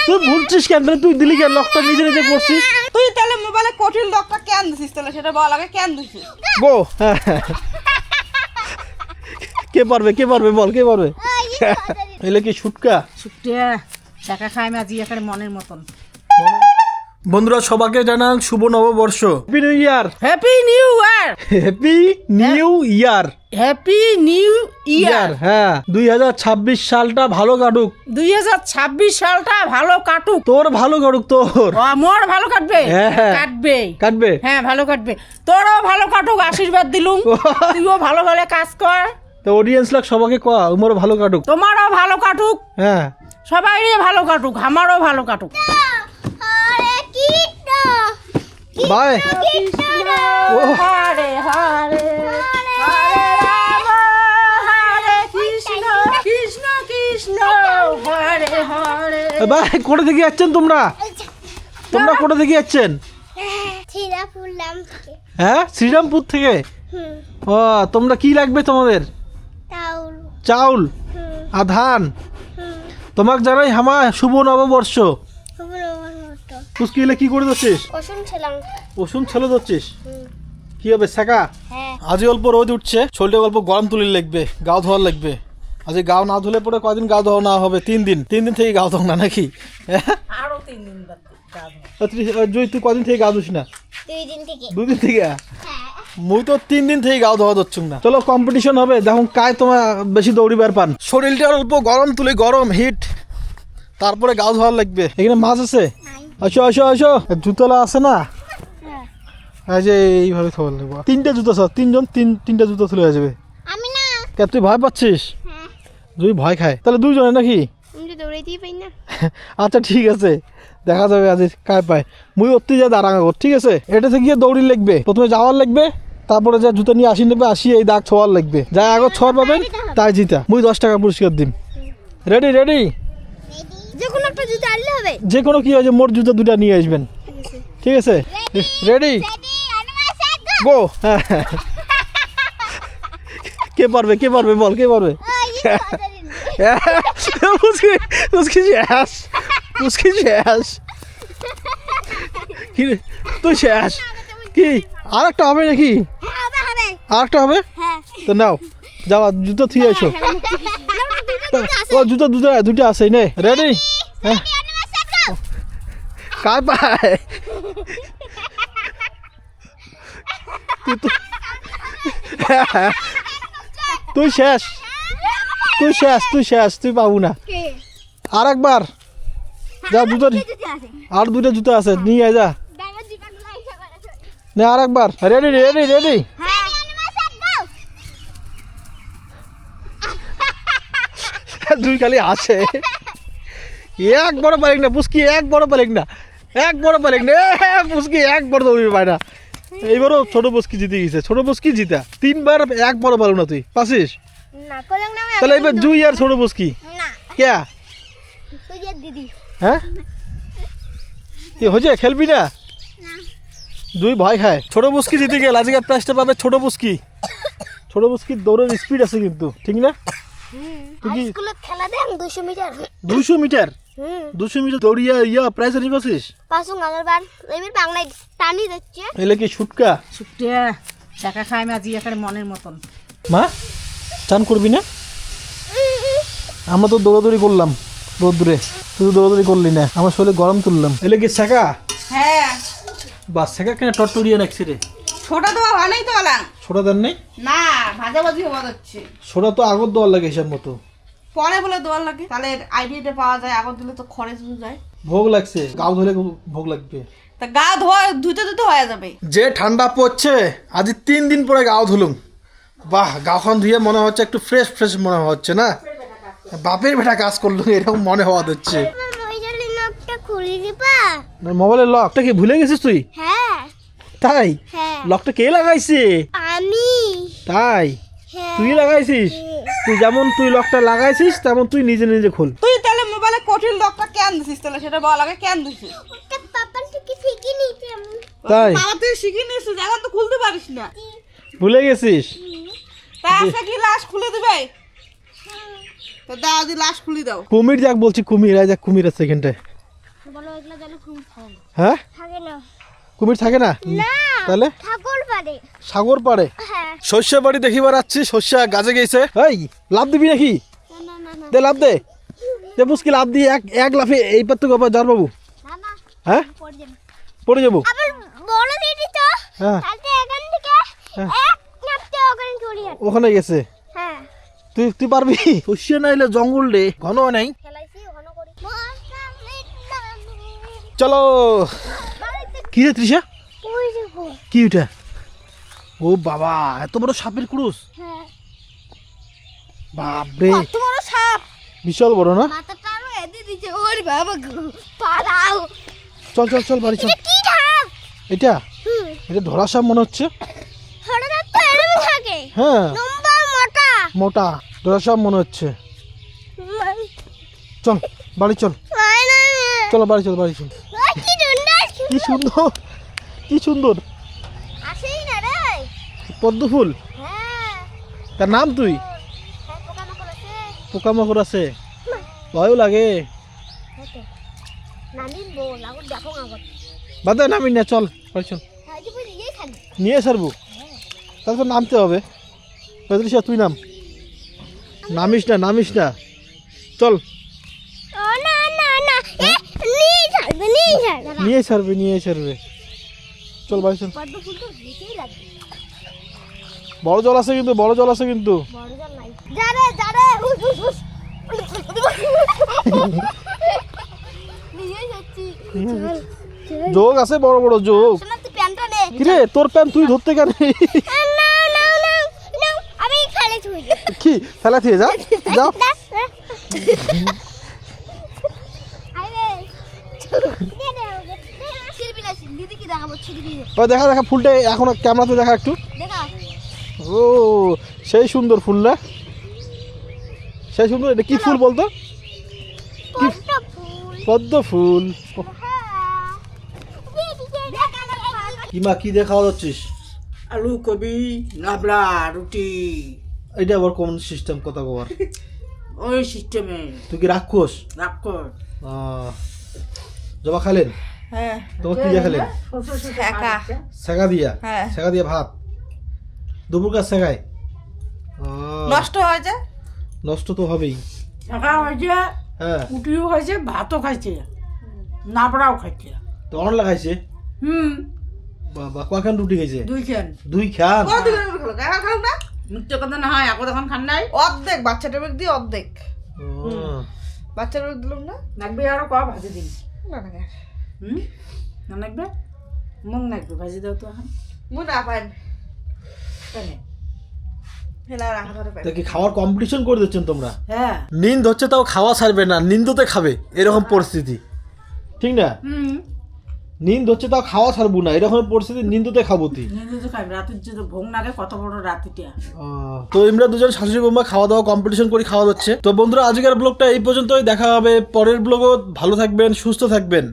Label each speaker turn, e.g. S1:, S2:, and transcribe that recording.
S1: তুই ভুলছিস কেন? তুই দিলি কেন লকটা? নিজে নিজে করছিস
S2: তুই। তাহলে মোবাইলে কঠিন লকটা কেন দিছিস? তাহলে সেটা বল আগে, কেন দিছিস?
S1: গো। কে পারবে বল, কে পারবে? এলে কি শুটকা?
S2: শুটিয়া টাকা খাই মাঝি এখানে মনের মতন।
S1: বন্ধুরা সবাইকে জানান শুভ নববর্ষ, happy new year.
S2: Happy new year,
S1: happy new year,
S2: happy new year.
S1: হ্যাঁ 2026 সালটা ভালো কাটুক।
S2: 2026 সালটা ভালো কাটুক।
S1: তোর ভালো কাটুক, তোর
S2: মোর ভালো কাটবে।
S1: হ্যাঁ। কাটবে।
S2: হ্যাঁ ভালো কাটবে, তোরও ভালো কাটুক, আশীর্বাদ দিলুম। তুইও ভালো ভালো কাজ কর।
S1: তো অডিয়েন্স লাগ সবাইকে কয়া উমরও ভালো কাটুক।
S2: তোমারও ভালো কাটুক,
S1: হ্যাঁ
S2: সবাইরই ভালো কাটুক, আমারও ভালো কাটুক।
S1: বাই।
S2: হরে হরে হরে রাম হরে কৃষ্ণ কৃষ্ণ কৃষ্ণ হরে হরে।
S1: বাই। কোথা থেকে যাচ্ছেন তোমরা? কোথা থেকে যাচ্ছেন? হ্যাঁ শ্রীরামপুর থেকে। ও তোমরা কি লাগবে তোমাদের? চাউল আর ধান। তোমাকে জানাই আমার শুভ নববর্ষ। পুষ্কি এলে কি করে যাচ্ছিস? ওষুধ ছেলে যাচ্ছিস? কি হবে শেখা? আজ অল্প রোদ উঠছে, শরীরটা অল্প গরম তুলি লাগবে, গাও ধোয়ার লাগবে। আজ গাও না ধুলে পরে কদিন গাও ধোয়া না হবে? 3 দিন থেকে গাও ধোয়া না নাকি?
S2: আরো 3 দিন বাদ
S1: জুই তুই কদিন থেকে গা ধুস না? 2 দিন থেকে। মুই তো 3 দিন থেকে গাও ধোয়া ধরছুম না। চলো কম্পিটিশন হবে, দেখুন কায় তোমার বেশি দৌড়িবার পান। শরীরটা অল্প গরম তুলি, গরম হিট, তারপরে গাও ধোয়ার লাগবে। এখানে মাছ আছে? আসো। জুতোলা আছে না? এই যে এইভাবে থোয়া লাগবে। 3টে জুতো সব, 3টা জুতো তুলে হয়ে যাবে। কে তুই ভয় পাচ্ছিস? তুই ভয় খায় তাহলে 2 জনে নাকি? আচ্ছা ঠিক আছে, দেখা যাবে আজ কায় পায়। মুই অতি যা দাঁড়াঙ্গা কর, ঠিক আছে? এটা থেকে গিয়ে দৌড়ি লাগবে, প্রথমে যাওয়ার লাগবে, তারপরে যা জুতো নিয়ে নেবে, এই দাগ ছোয়ার লাগবে। যা আগে ছোয়ার পাবেন তাই জিতা। মুই 10 টাকা পুরস্কার দিম। রেডি? যে কোনো কি হয়েছে, মোট জুতো 2টা নিয়ে আসবেন, ঠিক আছে? Ready go. কে পারবে বল, কে পারবে? তুই শেষ কি? আর একটা হবে নাকি? আর একটা হবে তো নাও, যাওয়া জুতো থুয়ে এসো। ও জুতো 2টা আছে নে। রেডি? কার পায়? তুই শেষ, তুই পাবো না। আর একবার যা, আর 2টা জুতো আছে, নিয়ে আয় যা। নে আর একবার। রেডি? দুই খালি আছে, একবারও পারেক না পুষ্কি, একবারও পারেক না পুষ্কি, একবার দৌড়ি পায় না। এইবারও ছোট পুষ্কি জিতে গেছে, ছোট পুষ্কি জিতা 3বার, একবারও পারো না। তুই পাচ্ছিস? তাহলে এবার জুই আর ছোট পুষ্কি কে? হ্যাঁ কি হয়েছে, খেলবি না? দুই ভয় খায়। ছোট পুষ্কি জিতে গেল, আজকে প্রাইজটা পাবে ছোট পুষ্কি। দৌড়ের স্পিড আছে কিন্তু, ঠিক না? 200 মিটার দৌড়িয়া প্রাইজ আনি পাচ্ছিস? এলে কি শুটকা?
S2: শুটিয়া টাকা খাই মাঝি এখানে মনের মতন।
S1: মা চান করবি না? আমরা তো দৌড়াদৌড়ি করলাম রোদ্দুরে, তুই দৌড়াদৌড়ি করলি না, আমার শরীরে গরম তুললাম। এলে কি শেখা?
S2: হ্যাঁ
S1: বাস শেখা কেন টটটরিয়ে নাকছি রে?
S2: ছোটা দেওয়া হয় নাই তো আলাম।
S1: ছোটা দেন নেই
S2: না, ভাজাভাজি হওয়া যাচ্ছে।
S1: ছোটা তো আগর দেওয়ার লাগে হিসাব মতো,
S2: পরে বলে দেওয়ার লাগে, তাহলে আইডিয়াটা পাওয়া যায়। আগর দিলে তো খরচ যায়।
S1: ভোগ লাগছে, গাও ধরে ভোগ লাগবে।
S2: তা গা ধুতে হয়ে যাবে।
S1: যে ঠান্ডা পড়ছে, আজ 3 দিন পরে গাও ধুলুম। বাহ, গাওখান ধুয়ে মনে হচ্ছে একটু ফ্রেশ মনে হচ্ছে না? বাপের বেটা কাজ করলো এরকম মনে হওয়া হচ্ছে। মোবাইলের লকটা কি ভুলে গেছিস তুই? তাই? লকটা কে লাগাইছে?
S3: আমি।
S1: তাই? তুই লাগাইছিস? তুই লকটা লাগাইছিস, তেমন তুই নিজে খোল।
S2: তুই তাহলে মোবাইলে কঠিন লকটা কেন দিছিস? তাহলে সেটা বল আগে, কেন দিছিস?
S1: তাই?
S2: তুই শিখে নিয়েছিস, এখন তো খুলতে পারিস না,
S1: ভুলে গেছিস?
S2: তা আজকে কি লাশ খুলে দিবে? তো দাও, লাশ খুলে দাও।
S1: কুমির যাক বলছি, কুমির আছে এখানটায়। হ্যাঁ কুমির থাকে না তাহলে সাগর পাড়ে শস্য বাড়ি দেখিবার আসছি শস্য গাছে গেছে এই লাভ দিবি নাকি দে লাভ দে দে মুশকিল লাভ দিয়ে এক লাফে এই পার তো যার বাবু হ্যাঁ পড়ে যাবো হ্যাঁ ওখানে গেছে তুই পারবি শস্য নাইলে জঙ্গল রে ঘন নাই চলো কি রে তৃষা কি ওটা ও বাবা এত বড় সাপের ক্রুশ বাপরে
S2: সাপ
S1: বিশাল বড় না চল চল চল বাড়ি চল এটা এটা ধরা সাপ মনে হচ্ছে হ্যাঁ মোটা ধরা সাপ মনে হচ্ছে চল বাড়ি চল চলো বাড়ি চল বাড়ি চল কি সুন্দর কি সুন্দর পদ্ম ফুল তার নাম তুই পোকামাকড় আছে ভয়ও লাগে বাদে নামি না চল বাড়ি চল নিয়ে ছাড়বো তাহলে তো নামতে হবে পেদ্রিসা তুই নামিস না চল নিয়ে ছাড়বে চল বাড়ি চল বড় জল আছে কিন্তু যোগ আছে বড় বড় যোগ কিরে তোর প্যান্ট তুই ধরতে কেন কি ফেলা থেকে যাও দেখা ফুলটা এখন ক্যামেরাতে দেখা একটু ও সেই সুন্দর ফুল না সেই সুন্দর এটা কি ফুল বলতো পদ্ম ফুল কিমা কি দিয়ে খাওয়া যাচ্ছিস
S2: আলু কবি লাবড়া রুটি
S1: এটা আবার কোন সিস্টেম কথা কবার
S2: ওই সিস্টেমে
S1: তুই কি রাক্ষস জবা খাইলেন
S2: হ্যাঁ
S1: তোমার কি দিয়ে খেলেন সেকা দিয়া ভাত দুপুর কাজ সেকায়
S2: নষ্ট হয়েছে
S1: নষ্ট তো হবেই
S2: সেকা হয়েছে
S1: হ্যাঁ
S2: রুটিও খাইছে ভাতও খাইছে নাবড়াও খাইছে
S1: তো অন লাগাইছে বাবা কয়খান রুটি খাইছে দুই খান
S2: মিথ্যে কথা না হয় এখন এখন খান নাই অর্ধেক বাচ্চাটা বেগ দিয়ে অর্ধেক বাচ্চাটা বেগ দিলাম না লাগবে আরো ক ভাজি দিন না না লাগবে মন লাগবে ভাজি দাও তো এখন মন না পাই
S1: তা কি খাওয়ার কম্পিটিশন করে দিচ্ছেন তোমরা
S2: হ্যাঁ
S1: নিন্দ হচ্ছে তাও খাওয়া ছাড়বে না নিন্দতে খাবে এরকম পরিস্থিতি ঠিক না নিন্দ হচ্ছে তাও খাওয়া ছাড়বো না এরকম পরিস্থিতি নিন্দতে খাবো তুই
S2: নিন্দতে খাবি রাতের যে ভোগ নাগে কত বড় রাতিটা
S1: তো আমরা দুজন শাশুড়ি বৌমা খাওয়া দাওয়া কম্পিটিশন করে খাওয়া যাচ্ছে তো বন্ধুরা আজকের ব্লগটা এই পর্যন্তই দেখা হবে পরের ব্লগও ভালো থাকবেন সুস্থ থাকবেন।